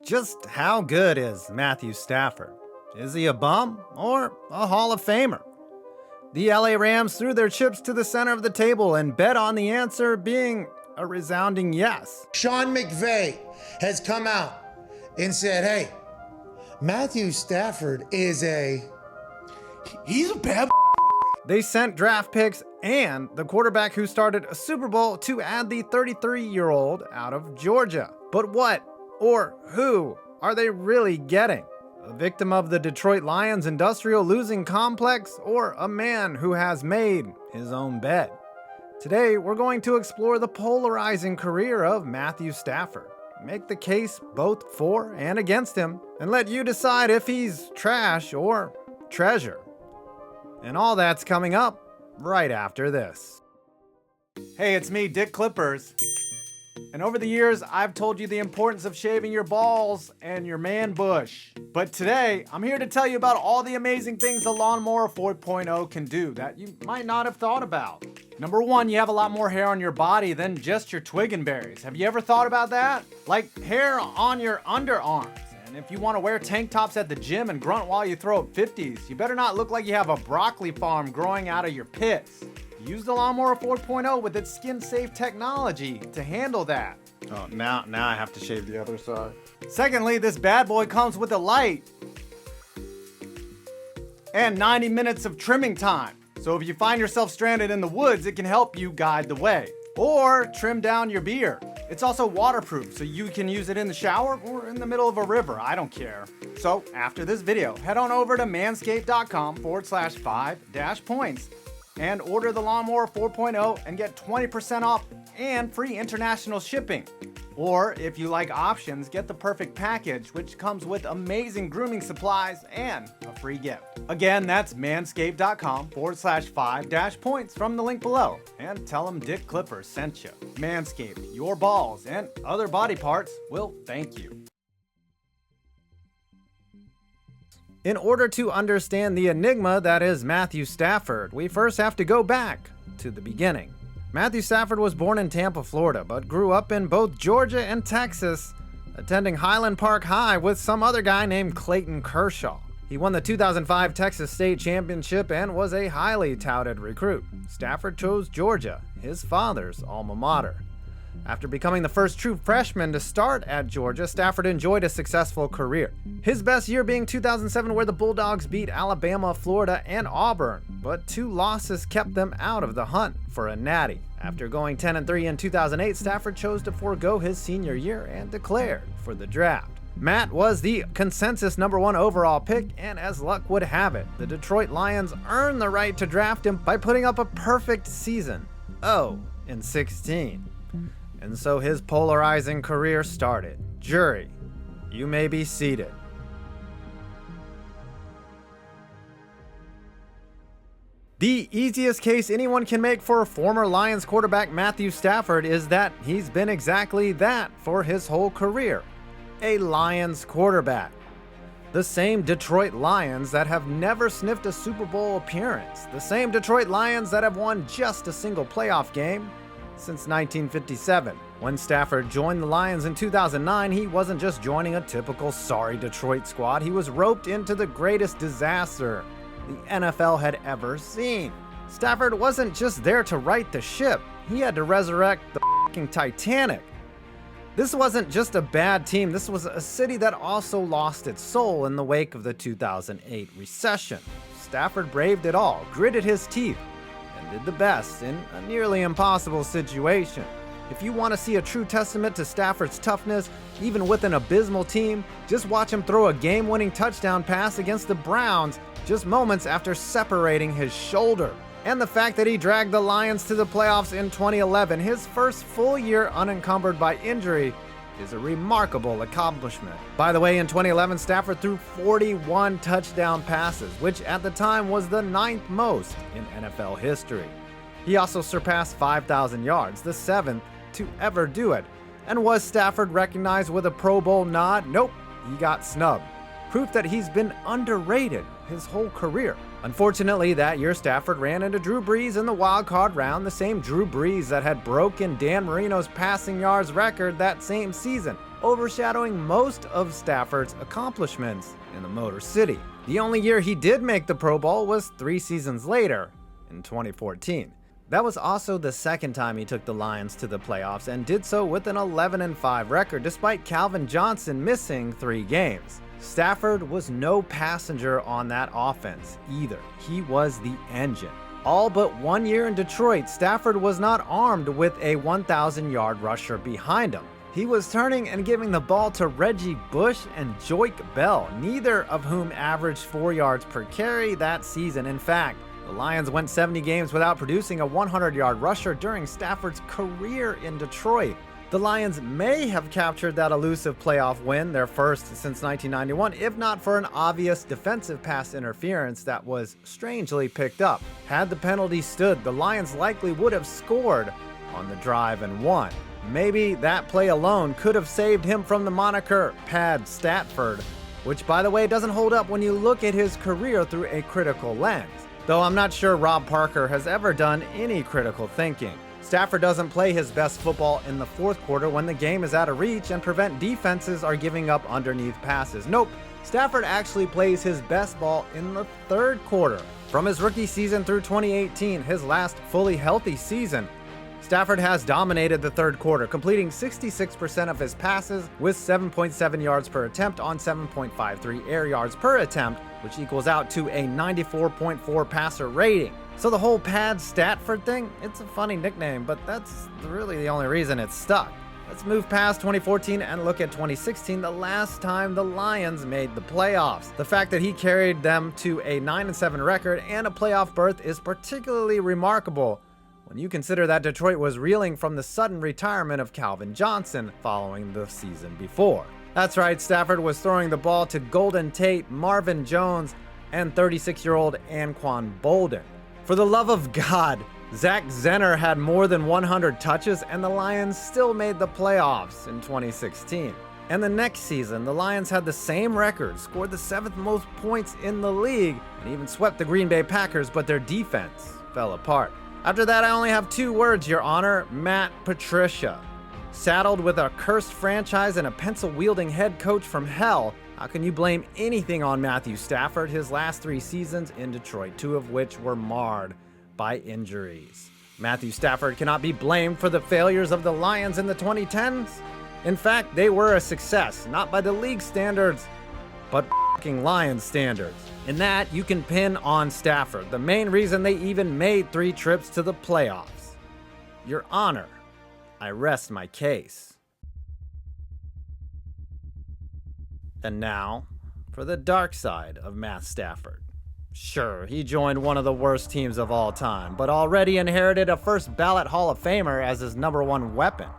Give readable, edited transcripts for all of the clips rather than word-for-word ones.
Just how good is Matthew Stafford? Is he a bum or a Hall of Famer? The LA Rams threw their chips to the center of the table and bet on the answer being a resounding yes. Sean McVay has come out and said, hey, Matthew Stafford is he's a bad. They sent draft picks and the quarterback who started a Super Bowl to add the 33-year-old out of Georgia. But what or who are they really getting? A victim of the Detroit Lions' industrial losing complex, or a man who has made his own bed? Today, we're going to explore the polarizing career of Matthew Stafford, make the case both for and against him, and let you decide if he's trash or treasure. And all that's coming up right after this. Hey, it's me, Dick Clippers. And over the years, I've told you the importance of shaving your balls and your man bush. But today, I'm here to tell you about all the amazing things the Lawnmower 4.0 can do that you might not have thought about. Number one, you have a lot more hair on your body than just your twig and berries. Have you ever thought about that? Like hair on your underarms. And if you want to wear tank tops at the gym and grunt while you throw up 50s, you better not look like you have a broccoli farm growing out of your pits. Use the Lawnmower 4.0 with its skin-safe technology to handle that. Oh, now I have to shave the other side. Secondly, this bad boy comes with a light and 90 minutes of trimming time. So if you find yourself stranded in the woods, it can help you guide the way. Or trim down your beard. It's also waterproof, so you can use it in the shower or in the middle of a river, I don't care. So after this video, head on over to manscaped.com/5-points and order the Lawnmower 4.0 and get 20% off and free international shipping. Or if you like options, get the perfect package, which comes with amazing grooming supplies and a free gift. Again, that's manscaped.com/5-points from the link below. And tell them Dick Clippers sent you. Manscaped, your balls and other body parts will thank you. In order to understand the enigma that is Matthew Stafford, we first have to go back to the beginning. Matthew Stafford was born in Tampa, Florida, but grew up in both Georgia and Texas, attending Highland Park High with some other guy named Clayton Kershaw. He won the 2005 Texas State Championship and was a highly touted recruit. Stafford chose Georgia, his father's alma mater. After becoming the first true freshman to start at Georgia, Stafford enjoyed a successful career. His best year being 2007, where the Bulldogs beat Alabama, Florida, and Auburn, but 2 losses kept them out of the hunt for a natty. After going 10-3 in 2008, Stafford chose to forego his senior year and declared for the draft. Matt was the consensus #1 overall pick, and as luck would have it, the Detroit Lions earned the right to draft him by putting up a perfect season, 0-16. And so his polarizing career started. Jury, you may be seated. The easiest case anyone can make for former Lions quarterback Matthew Stafford is that he's been exactly that for his whole career. A Lions quarterback. The same Detroit Lions that have never sniffed a Super Bowl appearance. The same Detroit Lions that have won just a single playoff game since 1957. When Stafford joined the Lions in 2009, he wasn't just joining a typical sorry Detroit squad. He was roped into the greatest disaster the NFL had ever seen. Stafford wasn't just there to right the ship. He had to resurrect the fucking Titanic. This wasn't just a bad team. This was a city that also lost its soul in the wake of the 2008 recession. Stafford braved it all, gritted his teeth, and did the best in a nearly impossible situation. If you want to see a true testament to Stafford's toughness, even with an abysmal team, just watch him throw a game-winning touchdown pass against the Browns just moments after separating his shoulder. And the fact that he dragged the Lions to the playoffs in 2011, his first full year unencumbered by injury, is a remarkable accomplishment. By the way, in 2011, Stafford threw 41 touchdown passes, which at the time was the 9th most in NFL history. He also surpassed 5,000 yards, the 7th to ever do it. And was Stafford recognized with a Pro Bowl nod? Nope, he got snubbed. Proof that he's been underrated his whole career. Unfortunately, that year Stafford ran into Drew Brees in the wild card round, the same Drew Brees that had broken Dan Marino's passing yards record that same season. overshadowing most of Stafford's accomplishments in the Motor City. The only year he did make the Pro Bowl was 3 seasons later, in 2014. That was also the second time he took the Lions to the playoffs and did so with an 11-5 record despite Calvin Johnson missing 3 games. Stafford was no passenger on that offense either. He was the engine. All but 1 year in Detroit, Stafford was not armed with a 1,000-yard rusher behind him. He was turning and giving the ball to Reggie Bush and Joique Bell, neither of whom averaged 4 yards per carry that season. In fact, the Lions went 70 games without producing a 100-yard rusher during Stafford's career in Detroit. The Lions may have captured that elusive playoff win, their first since 1991, if not for an obvious defensive pass interference that was strangely picked up. Had the penalty stood, the Lions likely would have scored on the drive and won. Maybe that play alone could have saved him from the moniker Pad Stafford, which by the way doesn't hold up when you look at his career through a critical lens. Though I'm not sure Rob Parker has ever done any critical thinking. Stafford doesn't play his best football in the fourth quarter when the game is out of reach and prevent defenses are giving up underneath passes. Nope, Stafford actually plays his best ball in the third quarter. From his rookie season through 2018, his last fully healthy season, Stafford has dominated the third quarter, completing 66% of his passes with 7.7 yards per attempt on 7.53 air yards per attempt, which equals out to a 94.4 passer rating. So the whole Pad Stafford thing, it's a funny nickname, but that's really the only reason it's stuck. Let's move past 2014 and look at 2016, the last time the Lions made the playoffs. The fact that he carried them to a 9-7 record and a playoff berth is particularly remarkable when you consider that Detroit was reeling from the sudden retirement of Calvin Johnson following the season before. That's right, Stafford was throwing the ball to Golden Tate, Marvin Jones, and 36-year-old Anquan Boldin. For the love of God, Zach Zenner had more than 100 touches and the Lions still made the playoffs in 2016. And the next season, the Lions had the same record, scored the 7th most points in the league, and even swept the Green Bay Packers, but their defense fell apart. After that, I only have 2 words, Your Honor: Matt Patricia. Saddled with a cursed franchise and a pencil-wielding head coach from hell, how can you blame anything on Matthew Stafford his last 3 seasons in Detroit, 2 of which were marred by injuries? Matthew Stafford cannot be blamed for the failures of the Lions in the 2010s. In fact, they were a success, not by the league standards, but f***ing Lions standards. In that, you can pin on Stafford, the main reason they even made 3 trips to the playoffs. Your Honor, I rest my case. And now, for the dark side of Matt Stafford. Sure, he joined one of the worst teams of all time, but already inherited a first ballot Hall of Famer as his #1 weapon.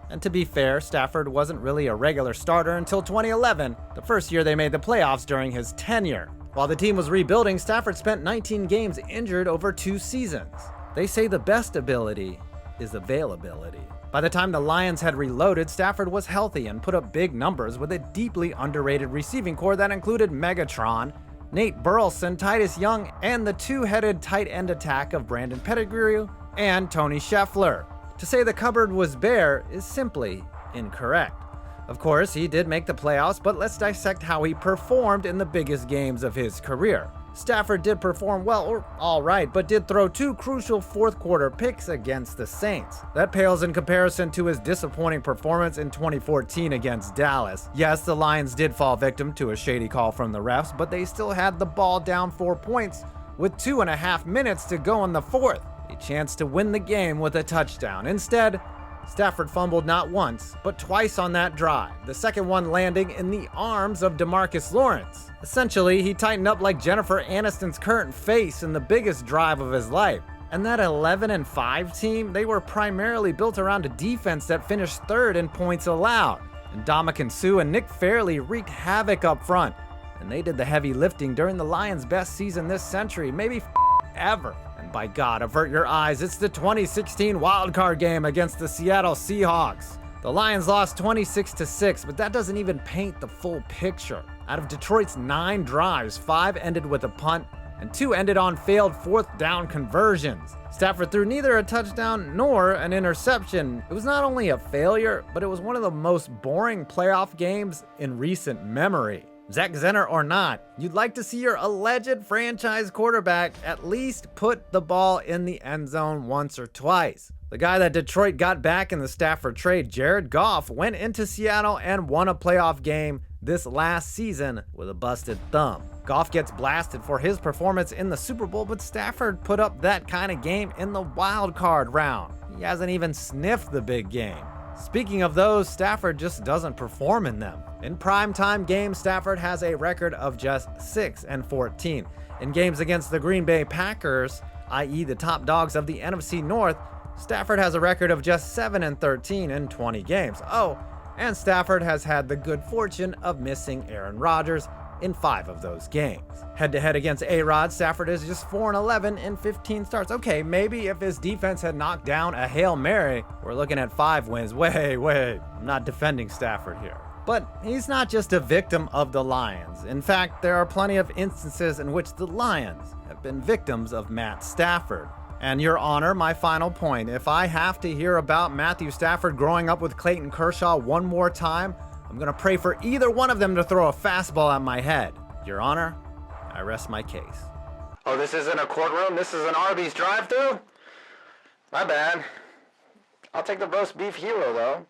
And to be fair, Stafford wasn't really a regular starter until 2011, the first year they made the playoffs during his tenure. While the team was rebuilding, Stafford spent 19 games injured over 2 seasons. They say the best ability is availability. By the time the Lions had reloaded, Stafford was healthy and put up big numbers with a deeply underrated receiving core that included Megatron, Nate Burleson, Titus Young, and the 2-headed tight end attack of Brandon Pettigrew and Tony Scheffler. To say the cupboard was bare is simply incorrect. Of course, he did make the playoffs, but let's dissect how he performed in the biggest games of his career. Stafford did perform well, or alright, but did throw 2 crucial fourth quarter picks against the Saints. That pales in comparison to his disappointing performance in 2014 against Dallas. Yes, the Lions did fall victim to a shady call from the refs, but they still had the ball down 4 points with 2.5 minutes to go in the fourth. A chance to win the game with a touchdown. Instead, Stafford fumbled not once, but twice on that drive, the second one landing in the arms of DeMarcus Lawrence. Essentially, he tightened up like Jennifer Aniston's current face in the biggest drive of his life. And that 11-5 team, they were primarily built around a defense that finished 3rd in points allowed. And Ndamukong Suh and Nick Fairley wreaked havoc up front. And they did the heavy lifting during the Lions' best season this century, maybe ever. And by God, avert your eyes, it's the 2016 wildcard game against the Seattle Seahawks. The Lions lost 26-6, but that doesn't even paint the full picture. Out of Detroit's 9 drives, 5 ended with a punt, and 2 ended on failed 4th down conversions. Stafford threw neither a touchdown nor an interception. It was not only a failure, but it was one of the most boring playoff games in recent memory. Zach Zenner or not, you'd like to see your alleged franchise quarterback at least put the ball in the end zone once or twice. The guy that Detroit got back in the Stafford trade, Jared Goff, went into Seattle and won a playoff game this last season with a busted thumb. Goff gets blasted for his performance in the Super Bowl, but Stafford put up that kind of game in the wild card round. He hasn't even sniffed the big game. Speaking of those, Stafford just doesn't perform in them. In primetime games, Stafford has a record of just 6-14. In games against the Green Bay Packers, i.e. the top dogs of the NFC North, Stafford has a record of just 7-13 in 20 games. Oh, and Stafford has had the good fortune of missing Aaron Rodgers in 5 of those games. Head-to-head against A-Rod, Stafford is just 4-11 in 15 starts. Okay, maybe if his defense had knocked down a Hail Mary, we're looking at 5 wins. Wait, I'm not defending Stafford here. But he's not just a victim of the Lions. In fact, there are plenty of instances in which the Lions have been victims of Matt Stafford. And Your Honor, my final point, if I have to hear about Matthew Stafford growing up with Clayton Kershaw one more time, I'm going to pray for either one of them to throw a fastball at my head. Your Honor, I rest my case. Oh, this isn't a courtroom? This is an Arby's drive-thru? My bad. I'll take the roast beef hero, though.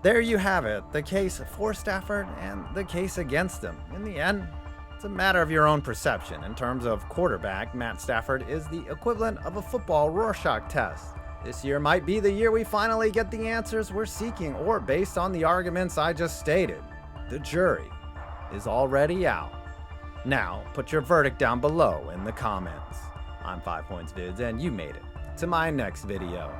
There you have it, the case for Stafford and the case against him. In the end, it's a matter of your own perception. In terms of quarterback, Matt Stafford is the equivalent of a football Rorschach test. This year might be the year we finally get the answers we're seeking, or based on the arguments I just stated, the jury is already out. Now, put your verdict down below in the comments. I'm 5 Points Vids, and you made it to my next video.